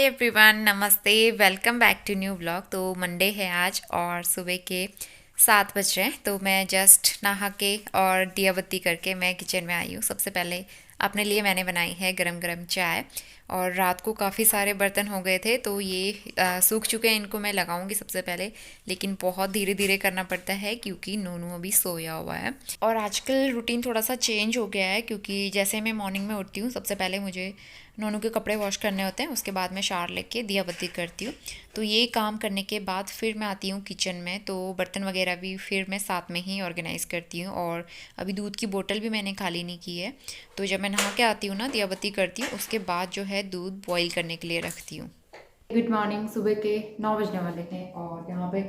Everyone, नमस्ते। Welcome back to new blog. तो Monday है आज और सुबह के 7 बज रहे हैं। तो मैं जस्ट नहा के और दिया बत्ती करके मैं किचन में आई हूँ। सबसे पहले अपने लिए मैंने बनाई है गरम गरम चाय। और रात को काफ़ी सारे बर्तन हो गए थे तो ये सूख चुके हैं, इनको मैं लगाऊंगी सबसे पहले। लेकिन बहुत धीरे धीरे करना पड़ता है क्योंकि नोनू अभी सोया हुआ है। और आजकल रूटीन थोड़ा सा चेंज हो गया है क्योंकि जैसे मैं मॉर्निंग में उठती हूँ सबसे पहले मुझे नोनू के कपड़े वॉश करने होते हैं, उसके बाद मैं शावर लेके दिया बत्ती करती हूँ। तो ये काम करने के बाद फिर मैं आती हूँ किचन में, तो बर्तन वगैरह भी फिर मैं साथ में ही ऑर्गेनाइज़ करती हूँ। और अभी दूध की बोतल भी मैंने खाली नहीं की है। तो जब मैं नहा के आती हूँ ना, दिया बत्ती करती हूँ, उसके बाद जो है दूध बॉईल करने के लिए रखती हूँ। Good morning. सुबह के 9 बजने वाले हैं और यहाँ पे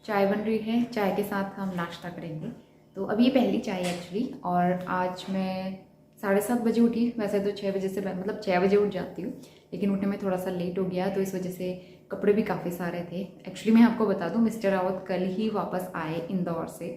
चाय बन रही है। चाय के साथ हम नाश्ता करेंगे। तो अभी ये पहली चाय है एक्चुअली। और आज मैं 7:30 बजे उठी। वैसे तो 6 बजे से मतलब 6 बजे उठ जाती हूँ, लेकिन उठने में थोड़ा सा लेट हो गया तो इस वजह से कपड़े भी काफ़ी सारे थे। एक्चुअली मैं आपको बता दूँ, मिस्टर रावत कल ही वापस आए इंदौर से,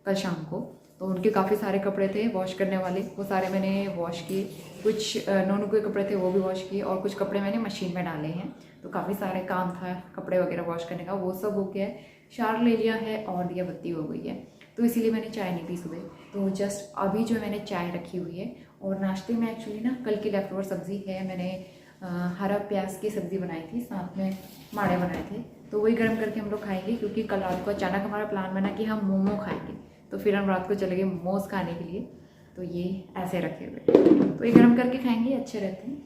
कल शाम को। तो उनके काफ़ी सारे कपड़े थे वॉश करने वाले, वो सारे मैंने वॉश किए। कुछ नोनू के कपड़े थे वो भी वॉश किए और कुछ कपड़े मैंने मशीन में डाले हैं। तो काफ़ी सारे काम था कपड़े वगैरह वॉश करने का, वो सब हो गया है। शावर ले लिया है और दिया बत्ती हो गई है। तो इसीलिए मैंने चाय नहीं पी सुबह। तो जस्ट अभी जो मैंने चाय रखी हुई है। और नाश्ते में एक्चुअली ना कल की लेफ्ट ओवर सब्ज़ी है। मैंने हरा प्याज की सब्ज़ी बनाई थी, साथ में माड़े बनाए थे। तो वही गर्म करके हम लोग खाएंगे क्योंकि कल रात को अचानक हमारा प्लान बना कि हम मोमो खाएंगे। तो फिर हम रात को चले गए मोमोज खाने के लिए। तो ये ऐसे रखे हुए, तो ये गर्म करके खाएंगे, अच्छे रहते हैं।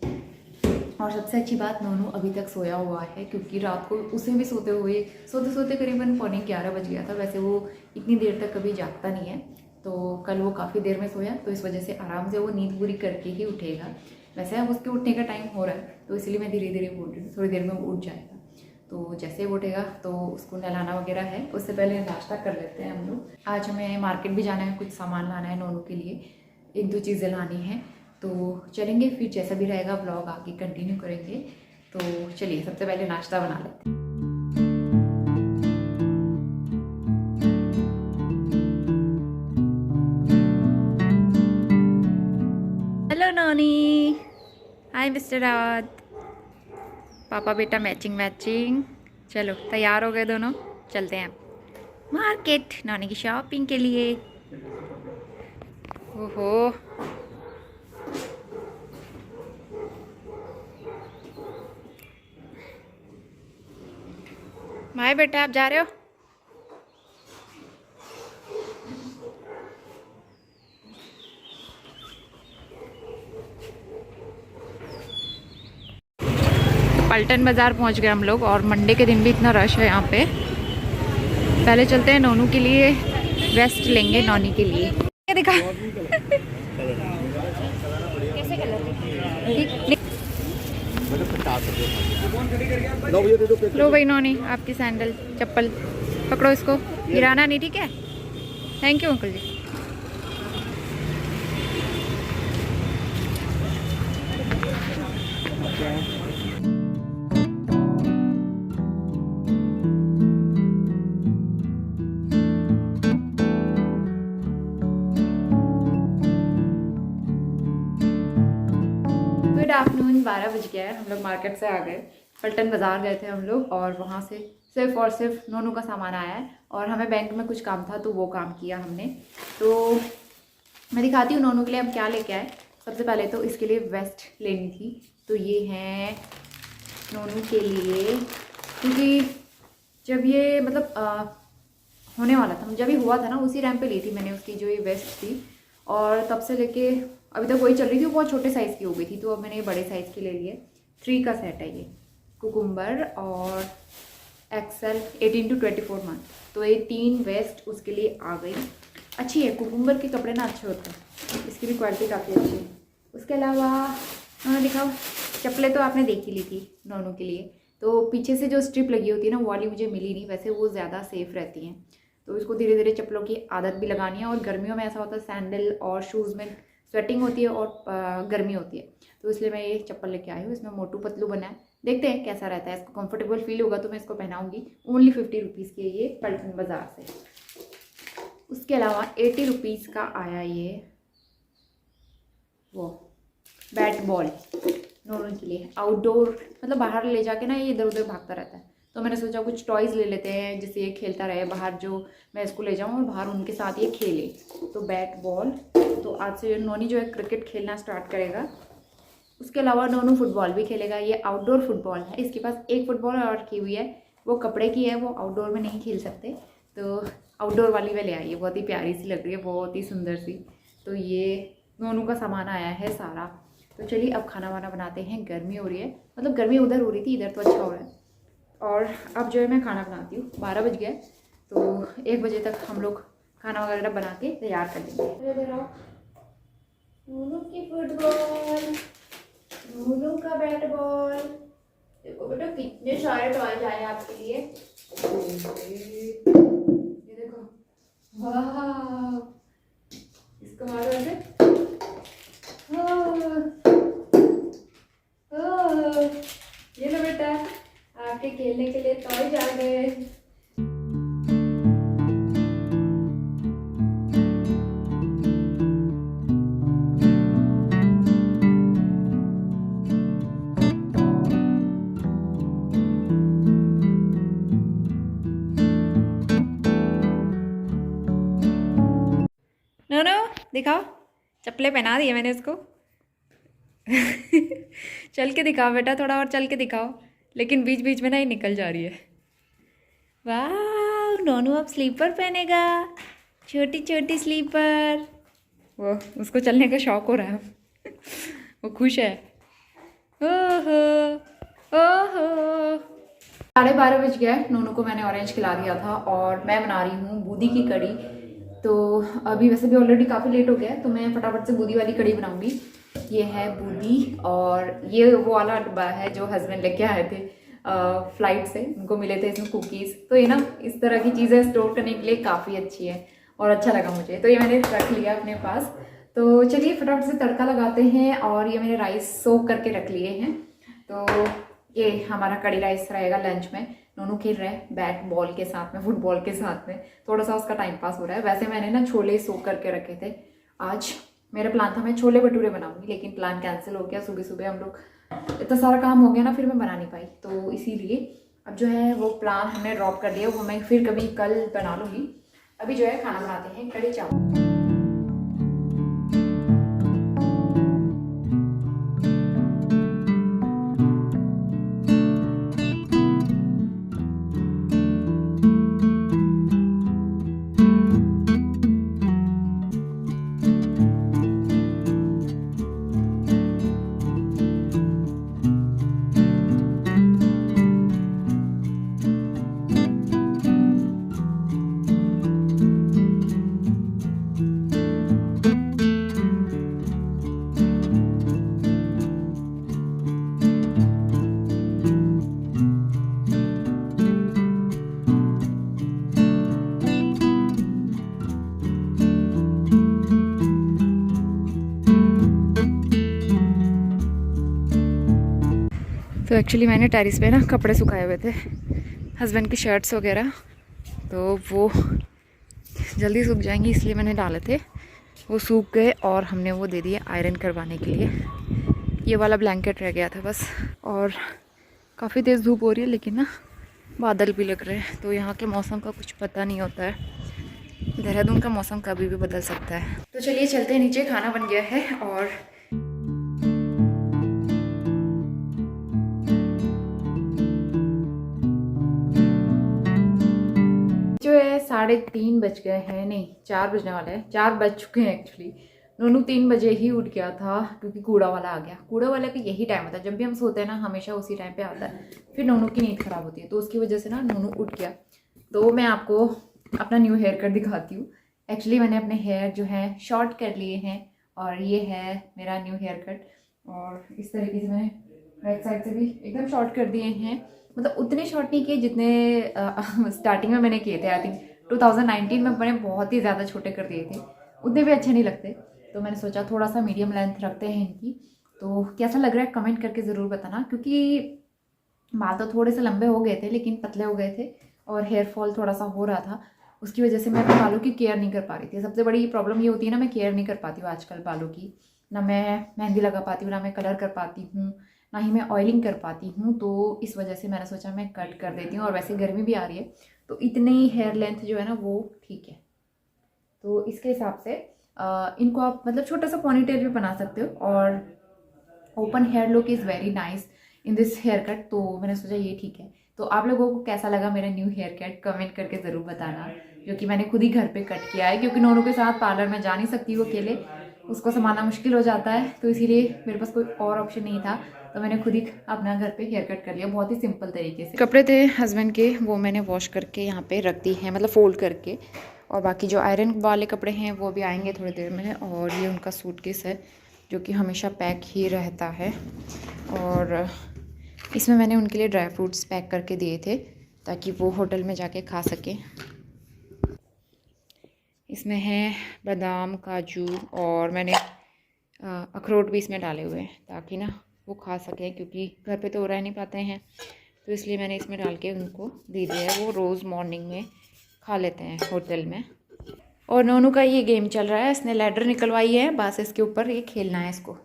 और सबसे अच्छी बात, नोनू अभी तक सोया हुआ है क्योंकि रात को उसे भी सोते सोते करीबन 11:15 बज गया था। वैसे वो इतनी देर तक कभी जागता नहीं है। तो कल वो काफ़ी देर में सोया, तो इस वजह से आराम से वो नींद पूरी करके ही उठेगा। वैसे अब उसके उठने का टाइम हो रहा है, तो इसलिए मैं धीरे धीरे बोल रही हूँ, थोड़ी देर में वो उठ जाएगा। तो जैसे वो उठेगा तो उसको नहलाना वगैरह है, उससे पहले नाश्ता कर लेते हैं हम लोग। आज हमें मार्केट भी जाना है, कुछ सामान लाना है नोनू के लिए, एक दो चीज़ें लानी है। तो चलेंगे, फिर जैसा भी रहेगा ब्लॉग आगे कंटिन्यू करेंगे। तो चलिए सबसे पहले नाश्ता बना लेते हैं। Hello Noni. हाय मिस्टर रावत। पापा बेटा मैचिंग मैचिंग। चलो तैयार हो गए दोनों, चलते हैं मार्केट नॉनी की शॉपिंग के लिए। ओहो, माय बेटा आप जा रहे हो? पलटन बाज़ार पहुंच गए हम लोग। और मंडे के दिन भी इतना रश है यहाँ पे। पहले चलते हैं नोनू के लिए वेस्ट लेंगे, नॉनी के लिए। क्या दिखा? कैसे कलर? लो भाई नोनी, आपकी सैंडल चप्पल पकड़ो, इसको गिराना नहीं, ठीक है? थैंक यू अंकल जी। Good afternoon. 12 बज गया है, हम लोग मार्केट से आ गए। पलटन बाज़ार गए थे हम लोग और वहाँ से सिर्फ और सिर्फ नोनू का सामान आया है। और हमें बैंक में कुछ काम था तो वो काम किया हमने। तो मैं दिखाती हूँ नोनू के लिए हम क्या लेके आए। सबसे पहले तो इसके लिए वेस्ट लेनी थी। तो ये है नोनू के लिए, क्योंकि जब ये मतलब होने वाला था, जब ये हुआ था ना, उसी टाइम पे ली थी मैंने उसकी जो ये वेस्ट थी। और तब से लेके अभी तक वही चल रही थी। वो बहुत छोटे साइज़ की हो गई थी तो अब मैंने ये बड़े साइज़ की ले लिए। 3 का सेट है ये, कुकुम्बर और एक्सेल 18 to 24 मंथ। तो ये 3 वेस्ट उसके लिए आ गई। अच्छी है, कुकुम्बर के कपड़े ना अच्छे होते हैं, इसकी भी क्वालिटी काफ़ी अच्छी है। उसके अलावा दिखाओ, चप्पलें तो आपने देख ही ली थी नोनू के लिए। तो पीछे से जो स्ट्रिप लगी होती है ना, वो वाली मुझे मिली नहीं, वैसे वो ज़्यादा सेफ़ रहती हैं। तो इसको धीरे धीरे चप्पलों की आदत भी लगानी है। और गर्मियों में ऐसा होता है सैंडल और शूज़ में स्वेटिंग होती है और गर्मी होती है। तो इसलिए मैं ये चप्पल लेके आई हूँ। इसमें मोटू पतलू बना है, देखते हैं कैसा रहता है। इसको कंफर्टेबल फील होगा तो मैं इसको पहनाऊंगी। ओनली 50 रुपीज़ की है ये, पलटन बाज़ार से। उसके अलावा 80 रुपीज़ का आया ये वो बैट बॉल। नोनू के लिए आउटडोर, मतलब बाहर ले जाके ना ये इधर उधर भागता रहता है, तो मैंने सोचा कुछ टॉयज़ ले लेते हैं जिससे ये खेलता रहे बाहर, जो मैं इसको ले जाऊँ और बाहर उनके साथ ये खेले। तो बैट बॉल, तो आज से नोनी जो है क्रिकेट खेलना स्टार्ट करेगा। उसके अलावा नोनू फुटबॉल भी खेलेगा। ये आउटडोर फुटबॉल है, इसके पास एक फुटबॉल और की हुई है, वो कपड़े की है, वो आउटडोर में नहीं खेल सकते, तो आउटडोर वाली मैं ले आई है। बहुत ही प्यारी सी लग रही है, बहुत ही सुंदर सी। तो ये नोनू का सामान आया है सारा। तो चलिए अब खाना वाना बनाते हैं। गर्मी हो रही है, मतलब गर्मी उधर हो रही थी, इधर तो अच्छा हो रहा है। और अब जो है मैं खाना बनाती हूँ। 12 बज गया, तो 1 बजे तक हम लोग खाना वगैरह बना के तैयार कर देंगे। नोनू की फुटबॉल, नोनू का बैट बॉल। देखो बेटा कितने सारे टॉयज आए आपके लिए। ये देखो, वाह, इसको मारो ऐसे। ये लो बेटा, आपके खेलने के लिए टॉयज आ गए। नो नो, दिखाओ, चप्पलें पहना दी है मैंने उसको। चल के दिखाओ बेटा, थोड़ा और चल के दिखाओ, लेकिन बीच बीच में ना ही निकल जा रही है। वाह, नोनू अब स्लीपर पहनेगा, छोटी छोटी स्लीपर। वो उसको चलने का शौक हो रहा है। वो खुश है। ओहो ओहो, 12:30 बज गया। नोनू को मैंने ऑरेंज खिला दिया था और मैं बना रही हूँ बूंदी की कड़ी। तो अभी वैसे भी ऑलरेडी काफ़ी लेट हो गया है, तो मैं फटाफट से बूंदी वाली कड़ी बनाऊंगी। ये है बूंदी, और ये वो वाला डब्बा है जो हस्बैंड लेके आए थे फ्लाइट से, उनको मिले थे इसमें कुकीज़। तो ये ना इस तरह की चीज़ें स्टोर करने के लिए काफ़ी अच्छी है और अच्छा लगा मुझे, तो ये मैंने रख लिया अपने पास। तो चलिए फटाफट से तड़का लगाते हैं। और ये मैंने राइस सोक करके रख लिए हैं। तो ये हमारा कड़ी राइस रहेगा लंच में। नोनू खेल रहा है बैट बॉल के साथ में, फुटबॉल के साथ में, थोड़ा सा उसका टाइम पास हो रहा है। वैसे मैंने ना छोले सोक करके रखे थे। आज मेरा प्लान था मैं छोले भटूरे बनाऊंगी, लेकिन प्लान कैंसिल हो गया। सुबह सुबह हम लोग, इतना सारा काम हो गया ना, फिर मैं बना नहीं पाई, तो इसीलिए अब जो है वो प्लान हमने ड्रॉप कर दिया। वो मैं फिर कभी कल बना लूँगी। अभी जो है खाना बनाते हैं, कड़ी चावल। तो एक्चुअली मैंने टेरिस पे ना कपड़े सुखाए हुए थे, हस्बैंड की शर्ट्स वगैरह, तो वो जल्दी सूख जाएंगी इसलिए मैंने डाले थे। वो सूख गए और हमने वो दे दिए आयरन करवाने के लिए। ये वाला ब्लैंकेट रह गया था बस। और काफ़ी तेज़ धूप हो रही है, लेकिन ना बादल भी लग रहे हैं, तो यहाँ के मौसम का कुछ पता नहीं होता है। देहरादून का मौसम कभी भी बदल सकता है। तो चलिए चलते हैं नीचे, खाना बन गया है। और जो है 3:30 बज गए हैं, नहीं 4 बजने वाले हैं, 4 बज चुके हैं एक्चुअली। नोनू 3 बजे ही उठ गया था, क्योंकि कूड़ा वाला आ गया। कूड़ा वाला का यही टाइम होता है, जब भी हम सोते हैं ना हमेशा उसी टाइम पे आता है, फिर नोनू की नींद खराब होती है, तो उसकी वजह से ना नोनू उठ गया। तो मैं आपको अपना न्यू हेयर कट दिखाती हूँ। एक्चुअली मैंने अपने हेयर जो है शॉर्ट कर लिए हैं, और ये है मेरा न्यू हेयर कट। और इस तरीके से मैंने राइट साइड से भी एकदम शॉर्ट कर दिए हैं, मतलब उतने शॉर्ट नहीं किए जितने स्टार्टिंग में मैंने किए थे। आई थिंक 2019 में मैंने बहुत ही ज़्यादा छोटे कर दिए थे, उतने भी अच्छे नहीं लगते। तो मैंने सोचा थोड़ा सा मीडियम लेंथ रखते हैं इनकी। तो कैसा लग रहा है कमेंट करके ज़रूर बताना, क्योंकि बाल तो थोड़े से लंबे हो गए थे लेकिन पतले हो गए थे, और हेयर फॉल थोड़ा सा हो रहा था। उसकी वजह से मैं अपने बालों की केयर नहीं कर पा रही थी। सबसे बड़ी प्रॉब्लम ये होती है ना, मैं केयर नहीं कर पाती हूँ आजकल बालों की। ना मैं मेहंदी लगा पाती हूँ, ना मैं कलर कर पाती हूँ, ना ही मैं ऑयलिंग कर पाती हूँ, तो इस वजह से मैंने सोचा मैं कट कर देती हूँ। और वैसे गर्मी भी आ रही है तो इतनी हेयर लेंथ जो है ना वो ठीक है। तो इसके हिसाब से इनको आप मतलब छोटा सा पोनीटेल भी बना सकते हो, और open hair look is very nice in this hair cut. तो मैंने सोचा ये ठीक है। तो आप लोगों को कैसा लगा मेरा न्यू हेयर कट कमेंट करके ज़रूर बताना, जो कि मैंने खुद ही घर पे कट किया है, क्योंकि नोनू के साथ पार्लर में जा नहीं सकती हूँ अकेले, उसको संभालना मुश्किल हो जाता है। तो इसीलिए मेरे पास कोई और ऑप्शन नहीं था, तो मैंने खुद ही अपना घर पे हेयर कट कर लिया बहुत ही सिंपल तरीके से। कपड़े थे हस्बैंड के, वो मैंने वॉश करके यहाँ पे रख दी हैं, मतलब फोल्ड करके। और बाकी जो आयरन वाले कपड़े हैं वो भी आएंगे थोड़ी देर में। और ये उनका सूटकेस है जो कि हमेशा पैक ही रहता है, और इसमें मैंने उनके लिए ड्राई फ्रूट्स पैक करके दिए थे ताकि वो होटल में जाके खा सकें। इसमें है बादाम, काजू, और मैंने अखरोट भी इसमें डाले हुए हैं ताकि ना वो खा सकें, क्योंकि घर पे तो रह नहीं पाते हैं, तो इसलिए मैंने इसमें डाल के उनको दे दिया है। वो रोज़ मॉर्निंग में खा लेते हैं होटल में। और नोनू का ये गेम चल रहा है, इसने लैडर निकलवाई है, बस इसके ऊपर ये खेलना है इसको।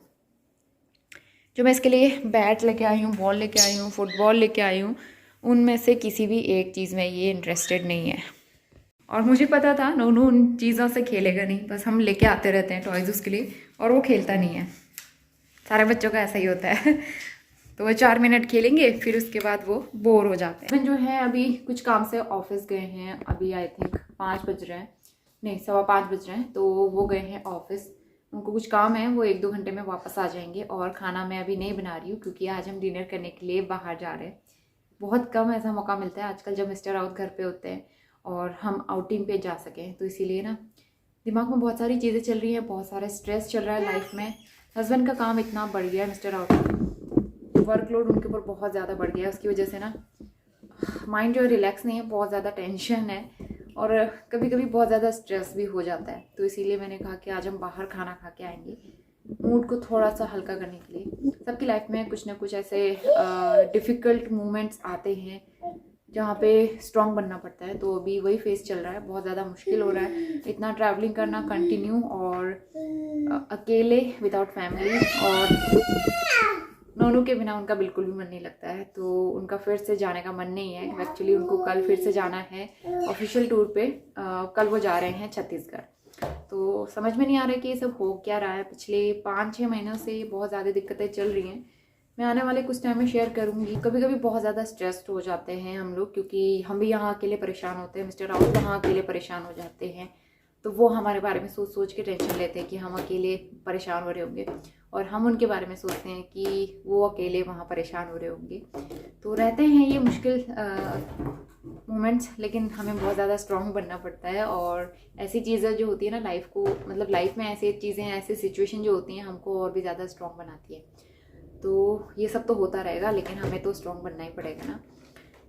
जो मैं इसके लिए बैट लेके आई हूँ, बॉल लेके आई हूँ, फुटबॉल लेके आई हूँ, उनमें से किसी भी एक चीज़ में ये इंटरेस्टेड नहीं है। और मुझे पता था नोनू उन चीज़ों से खेलेगा नहीं, बस हम लेके आते रहते हैं टॉयज़ उसके लिए, और वो खेलता नहीं है। सारे बच्चों का ऐसा ही होता है। तो वो 4 मिनट खेलेंगे, फिर उसके बाद वो बोर हो जाते हैं। जो है अभी कुछ काम से ऑफिस गए हैं, अभी आई थिंक 5 बज रहे हैं, नहीं 5:15 बज रहे हैं, तो वो गए हैं ऑफिस। उनको कुछ काम है, वो 1-2 घंटे में वापस आ जाएंगे। और खाना मैं अभी नहीं बना रही हूँ, क्योंकि आज हम डिनर करने के लिए बाहर जा रहे हैं। बहुत कम ऐसा मौका मिलता है आजकल जब मिस्टर आउट घर पे होते हैं और हम आउटिंग पे जा सकें, तो इसीलिए ना दिमाग में बहुत सारी चीज़ें चल रही हैं, बहुत सारा स्ट्रेस चल रहा है लाइफ में। हस्बैंड का काम इतना बढ़ गया है, मिस्टर आउट वर्कलोड उनके ऊपर बहुत ज़्यादा बढ़ गया है, उसकी वजह से ना माइंड जो रिलैक्स नहीं है, बहुत ज़्यादा टेंशन है, और कभी कभी बहुत ज़्यादा स्ट्रेस भी हो जाता है। तो इसीलिए मैंने कहा कि आज हम बाहर खाना खा के आएंगे, मूड को थोड़ा सा हल्का करने के लिए। सबकी लाइफ में कुछ ना कुछ ऐसे डिफ़िकल्ट मोमेंट्स आते हैं जहाँ पे स्ट्रॉन्ग बनना पड़ता है। तो अभी वही फेस चल रहा है, बहुत ज़्यादा मुश्किल हो रहा है इतना ट्रैवलिंग करना कंटिन्यू, और अकेले विदाउट फैमिली। और नोनू के बिना उनका बिल्कुल भी मन नहीं लगता है, तो उनका फिर से जाने का मन नहीं है। एक्चुअली उनको कल फिर से जाना है ऑफिशियल टूर पे। कल वो जा रहे हैं छत्तीसगढ़। तो समझ में नहीं आ रहा है कि ये सब हो क्या रहा है। पिछले 5-6 महीनों से बहुत ज़्यादा दिक्कतें चल रही हैं। मैं आने वाले कुछ टाइम में शेयर करूँगी। कभी कभी बहुत ज़्यादा स्ट्रेस्ड हो जाते हैं हम लोग, क्योंकि हम भी यहाँ अकेले परेशान होते हैं, मिस्टर राउत वहाँ अकेले परेशान हो जाते हैं। तो वो हमारे बारे में सोच सोच के टेंशन लेते हैं कि हम अकेले परेशान हो रहे होंगे, और हम उनके बारे में सोचते हैं कि वो अकेले वहाँ परेशान हो रहे होंगे। तो रहते हैं ये मुश्किल मोमेंट्स, लेकिन हमें बहुत ज़्यादा स्ट्रॉन्ग बनना पड़ता है। और ऐसी चीज़ें जो होती है ना लाइफ को, मतलब लाइफ में ऐसी चीज़ें, ऐसी सिचुएशन जो होती हैं हमको और भी ज़्यादा स्ट्रॉन्ग बनाती है। तो ये सब तो होता रहेगा, लेकिन हमें तो स्ट्रॉन्ग बनना ही पड़ेगा ना।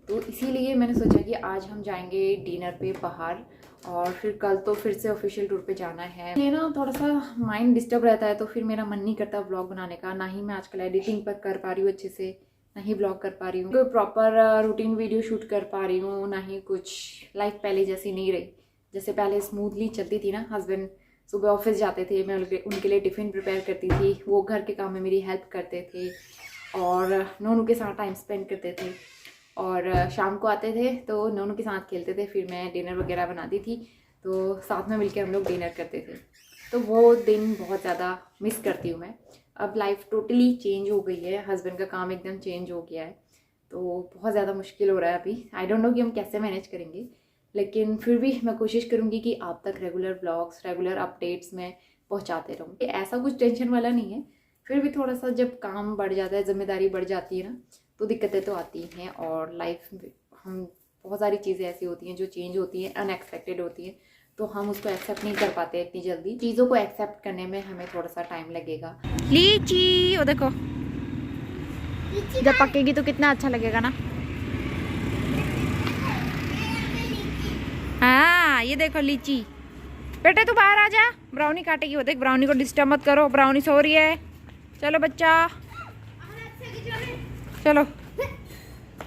तो इसीलिए मैंने सोचा कि आज हम जाएंगे डिनर पे बाहर, और फिर कल तो फिर से ऑफिशियल टूर पे जाना है। ये ना थोड़ा सा माइंड डिस्टर्ब रहता है, तो फिर मेरा मन नहीं करता व्लॉग बनाने का। ना ही मैं आजकल एडिटिंग पर कर पा रही हूँ अच्छे से, ना ही ब्लॉग कर पा रही हूँ, कोई प्रॉपर रूटीन वीडियो शूट कर पा रही हूँ, ना ही कुछ। लाइफ पहले जैसी नहीं रही, जैसे पहले स्मूथली चलती थी ना। हस्बैंड सुबह ऑफिस जाते थे, मैं उनके लिए टिफ़िन प्रिपेयर करती थी, वो घर के काम में मेरी हेल्प करते थे, और नोनू के साथ टाइम स्पेंड करते थे। और शाम को आते थे तो नोनू के साथ खेलते थे, फिर मैं डिनर वगैरह बनाती थी, तो साथ में मिलकर हम लोग डिनर करते थे। तो वो दिन बहुत ज़्यादा मिस करती हूँ मैं। अब लाइफ टोटली चेंज हो गई है, हस्बैंड का काम एकदम चेंज हो गया है, तो बहुत ज़्यादा मुश्किल हो रहा है अभी। आई डोंट नो कि हम कैसे मैनेज करेंगे, लेकिन फिर भी मैं कोशिश करूँगी कि आप तक रेगुलर ब्लॉग्स, रेगुलर अपडेट्स में पहुँचाते रहूँ। ऐसा कुछ टेंशन वाला नहीं है, फिर भी थोड़ा सा जब काम बढ़ जाता है, जिम्मेदारी बढ़ जाती है ना, तो दिक्कतें तो आती हैं। और लाइफ में हम बहुत सारी चीज़ें ऐसी होती हैं जो चेंज होती हैं, अनएक्सपेक्टेड होती हैं, तो हम उसको एक्सेप्ट नहीं कर पाते इतनी जल्दी। चीज़ों को एक्सेप्ट करने में हमें थोड़ा सा टाइम लगेगा। लीची, वो देखो जब पकेगी तो कितना अच्छा लगेगा ना। हाँ ये देखो लीची। बेटे तू बाहर आ जा, ब्राउनी काटेगी। वो देख, ब्राउनी को डिस्टर्ब मत करो, ब्राउनी सो रही है। चलो बच्चा, चलो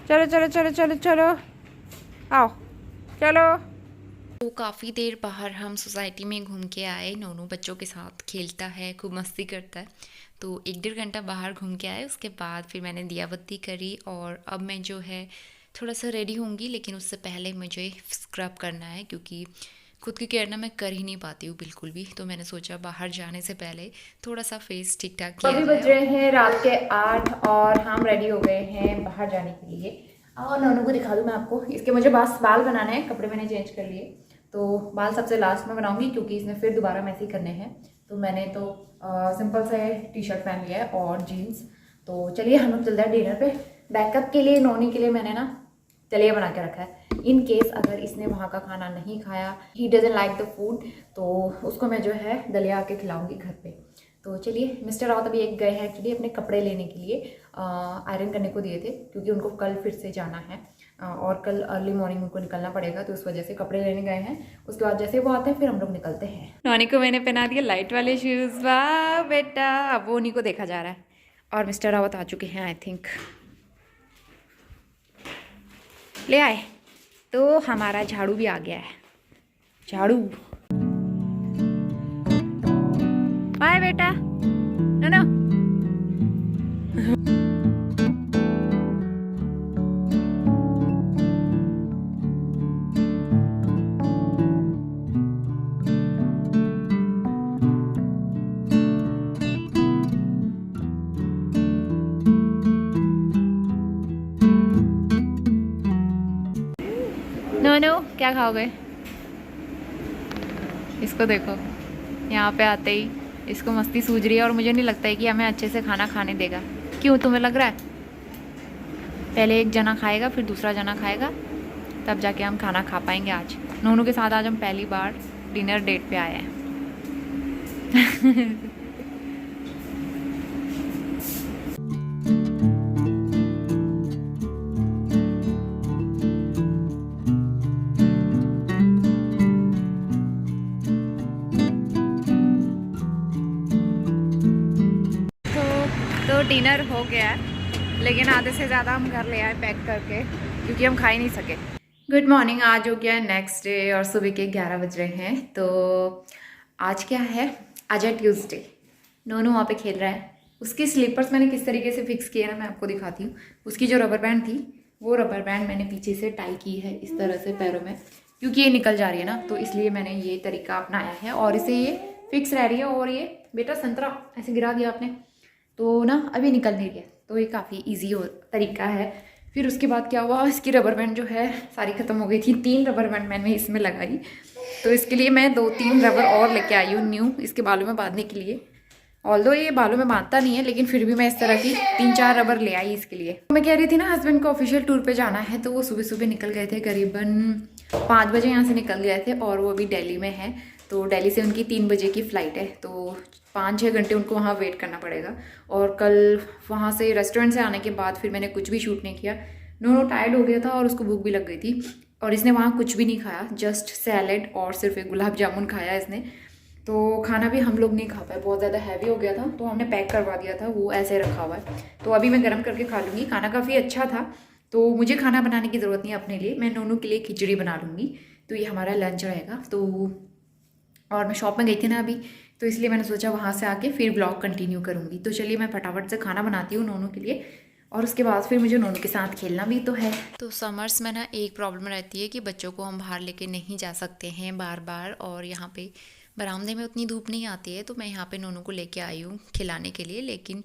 चलो चलो चलो चलो चलो, आओ चलो। तो काफ़ी देर बाहर हम सोसाइटी में घूम के आए। नोनू बच्चों के साथ खेलता है, खूब मस्ती करता है। तो 1-1.5 घंटा बाहर घूम के आए। उसके बाद फिर मैंने दिया बत्ती करी और अब मैं जो है थोड़ा सा रेडी होंगी, लेकिन उससे पहले मुझे स्क्रब करना है क्योंकि खुद की केयर ना मैं कर ही नहीं पाती हूँ बिल्कुल भी। तो मैंने सोचा बाहर जाने से पहले थोड़ा सा फेस ठीक ठाक किया अभी जाए। बज रहे हैं रात के 8 और हम रेडी हो गए हैं बाहर जाने के लिए। और नोनू को दिखा दूँ मैं आपको, इसके मुझे बस बाल बनाने हैं, कपड़े मैंने चेंज कर लिए। तो बाल सबसे लास्ट में बनाऊंगी क्योंकि इसने फिर दोबारा मैसे ही करने हैं। तो मैंने तो सिंपल से टी शर्ट पहन लिया है और जीन्स। तो चलिए हम लोग चलते हैं डिनर पे। बैकअप के लिए नोनी के लिए मैंने ना दलिया बना के रखा है, इन केस अगर इसने वहाँ का खाना नहीं खाया, he doesn't like the food, तो उसको मैं जो है दलिया आके खिलाऊंगी घर पे। तो चलिए, मिस्टर रावत अभी एक गए हैं एक्चुअली अपने कपड़े लेने के लिए, आयरन करने को दिए थे क्योंकि उनको कल फिर से जाना है और कल अर्ली मॉर्निंग उनको निकलना पड़ेगा, तो उस वजह से कपड़े लेने गए हैं। उसके बाद जैसे वो आते हैं फिर हम लोग निकलते हैं। नॉनी को मैंने पहना दिया लाइट वाले शूज़, वाह बेटा। अब वो उन्हीं को देखा जा रहा है और मिस्टर रावत आ चुके हैं आई थिंक, ले आए। तो हमारा झाड़ू भी आ गया है, झाड़ू। बाय बेटा, नो नो। नो नो, क्या खाओगे? इसको देखो, यहाँ पे आते ही इसको मस्ती सूझ रही है और मुझे नहीं लगता है कि हमें अच्छे से खाना खाने देगा। क्यों, तुम्हें लग रहा है? पहले एक जना खाएगा फिर दूसरा जना खाएगा, तब जाके हम खाना खा पाएंगे। आज नोनू के साथ आज हम पहली बार डिनर डेट पे आए हैं। तो डिनर हो गया है, लेकिन आधे से ज़्यादा हम घर ले आए पैक करके क्योंकि हम खा ही नहीं सके। गुड मॉर्निंग, आज हो गया है नेक्स्ट डे और सुबह के 11 बज रहे हैं। तो आज क्या है, आज है ट्यूसडे। नोनू वहाँ पे खेल रहा है। उसकी स्लीपर्स मैंने किस तरीके से फिक्स किए ना मैं आपको दिखाती हूँ। उसकी जो रबर बैंड थी वो रबर बैंड मैंने पीछे से टाई की है इस तरह से पैरों में, क्योंकि ये निकल जा रही है ना, तो इसलिए मैंने ये तरीका अपनाया है और इसे ये फिक्स रह रही है। और ये बेटा संतरा ऐसे गिरा दिया आपने तो ना अभी निकल नहीं गया, तो ये काफ़ी ईजी तरीका है। फिर उसके बाद क्या हुआ, इसकी रबर बैंड जो है सारी ख़त्म हो गई थी। 3 रबर बैंड मैंने इसमें लगाई, तो इसके लिए मैं 2-3 रबर और लेके आई हूँ न्यू, इसके बालों में बांधने के लिए। ऑल्दो ये बालों में बांधता नहीं है, लेकिन फिर भी मैं इस तरह की 3-4 रबर ले आई इसके लिए। तो मैं कह रही थी ना हस्बैंड को ऑफिशियल टूर पे जाना है, तो वो सुबह सुबह निकल गए थे, करीबन 5 बजे यहाँ से निकल गए थे और वो अभी दिल्ली में है। तो दिल्ली से उनकी 3 बजे की फ़्लाइट है, तो 5-6 घंटे उनको वहाँ वेट करना पड़ेगा। और कल वहाँ से रेस्टोरेंट से आने के बाद फिर मैंने कुछ भी शूट नहीं किया। नोनो टायर्ड हो गया था और उसको भूख भी लग गई थी और इसने वहाँ कुछ भी नहीं खाया, जस्ट सैलेड और सिर्फ एक गुलाब जामुन खाया इसने। तो खाना भी हम लोग नहीं खा पाए, बहुत ज़्यादा हैवी हो गया था, तो हमने पैक करवा दिया था, वो ऐसे रखा हुआ है। तो अभी मैं गर्म करके खा लूँगी। खाना काफ़ी अच्छा था, तो मुझे खाना बनाने की ज़रूरत नहीं है अपने लिए, मैं नोनू के लिए खिचड़ी बना लूँगी। तो ये हमारा लंच रहेगा। तो और मैं शॉप में गई थी ना अभी, तो इसलिए मैंने सोचा वहाँ से आके फिर ब्लॉग कंटिन्यू करूँगी। तो चलिए मैं फटाफट से खाना बनाती हूँ नोनू के लिए और उसके बाद फिर मुझे नोनू के साथ खेलना भी तो है। तो समर्स में ना एक प्रॉब्लम रहती है कि बच्चों को हम बाहर लेके नहीं जा सकते हैं बार बार, और यहाँ पे बरामदे में उतनी धूप नहीं आती है। तो मैं यहाँ पे नोनू को लेके आई हूँ खिलाने के लिए, लेकिन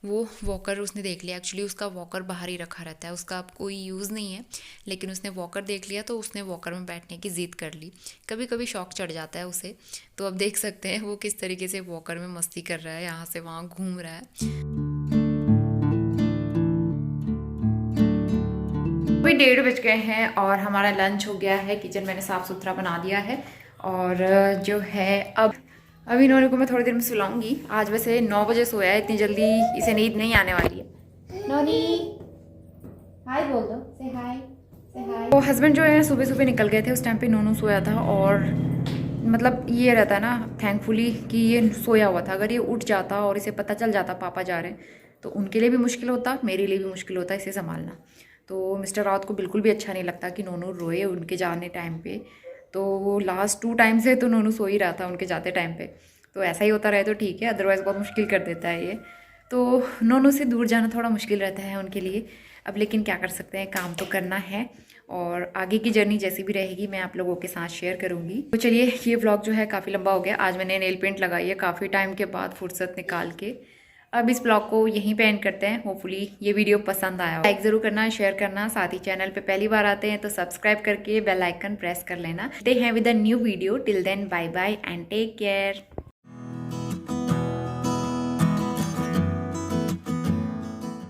वो वॉकर उसने देख लिया। एक्चुअली उसका वॉकर बाहर ही रखा रहता है, उसका अब कोई यूज़ नहीं है, लेकिन उसने वॉकर देख लिया तो उसने वॉकर में बैठने की ज़िद कर ली। कभी कभी शौक चढ़ जाता है उसे। तो अब देख सकते हैं वो किस तरीके से वॉकर में मस्ती कर रहा है, यहाँ से वहाँ घूम रहा है। अभी 1:30 बज गए हैं और हमारा लंच हो गया है। किचन मैंने साफ़ सुथरा बना दिया है और जो है अभी नोनी को मैं थोड़ी देर में सुलाऊंगी। आज वैसे 9 बजे सोया है, इतनी जल्दी इसे नींद नहीं आने वाली है। नोनी हाय बोल दो, से हाय, से हाय। तो हस्बैंड जो है सुबह सुबह निकल गए थे, उस टाइम पे नोनू सोया था और मतलब ये रहता है ना थैंकफुली कि ये सोया हुआ था। अगर ये उठ जाता और इसे पता चल जाता पापा जा रहे हैं, तो उनके लिए भी मुश्किल होता, मेरे लिए भी मुश्किल होता इसे संभालना। तो मिस्टर रावत को बिल्कुल भी अच्छा नहीं लगता कि नोनू रोए उनके जाने टाइम पे। तो वो लास्ट 2 टाइम से तो नोनू सो ही रहा था उनके जाते टाइम पे। तो ऐसा ही होता रहे तो ठीक है, अदरवाइज़ बहुत मुश्किल कर देता है ये। तो नोनू से दूर जाना थोड़ा मुश्किल रहता है उनके लिए। अब लेकिन क्या कर सकते हैं, काम तो करना है और आगे की जर्नी जैसी भी रहेगी मैं आप लोगों के साथ शेयर करूँगी। तो चलिए, ये व्लॉग जो है काफ़ी लंबा हो गया। आज मैंने नेल पेंट लगाई है काफ़ी टाइम के बाद फुर्सत निकाल के। अब इस ब्लॉग को यहीं पे एंड करते हैं। होपफुली ये वीडियो पसंद आया हो, लाइक ज़रूर करना, शेयर करना, साथ ही चैनल पे पहली बार आते हैं तो सब्सक्राइब करके बेल आइकन प्रेस कर लेना। मिलते हैं with a new video. Till then bye bye and take care.